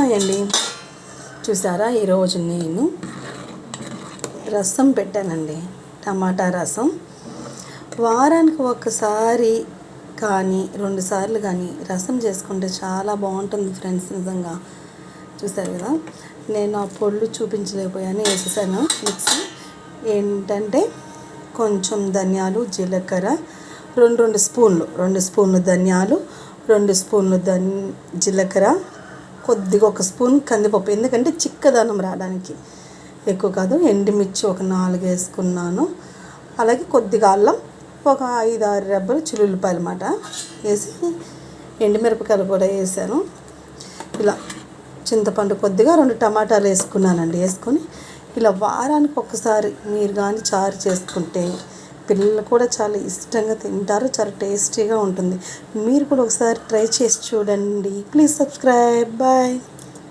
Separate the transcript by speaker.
Speaker 1: Hi అండి, చూసారా ఈరోజు నేను రసం పెట్టానండి. టమాటా రసం వారానికి ఒకసారి కానీ 2 సార్లు కానీ రసం చేసుకుంటే చాలా బాగుంటుంది ఫ్రెండ్స్. నిజంగా చూసారు కదా, నేను ఆ పొళ్ళు చూపించలేకపోయాను, వేసేసాను మిక్సీ. ఏంటంటే కొంచెం ధనియాలు, జీలకర్ర, 2 స్పూన్లు ధనియాలు, 2 స్పూన్లు జీలకర్ర, కొద్దిగా 1 స్పూన్ కందిపప్పు, ఎందుకంటే చిక్కదనం రావడానికి, ఎక్కువ కాదు. ఎండుమిర్చి ఒక 4 వేసుకున్నాను. అలాగే కొద్దిగా అల్లం, ఒక 5-6 రెబ్బలు చిల్లుల్లిపాయలు అన్నమాట వేసి, ఎండుమిరపకాయలు కూడా వేసాను. ఇలా చింతపండు కొద్దిగా 2 టమాటాలు వేసుకున్నానండి. వేసుకొని ఇలా వారానికి ఒకసారి మీరు కానీ చారు చేసుకుంటే పిల్లలు కూడా చాలా ఇష్టంగా తింటారు, చాలా టేస్టీగా ఉంటుంది. మీరు కూడా ఒకసారి ట్రై చేసి చూడండి. Please subscribe. బాయ్.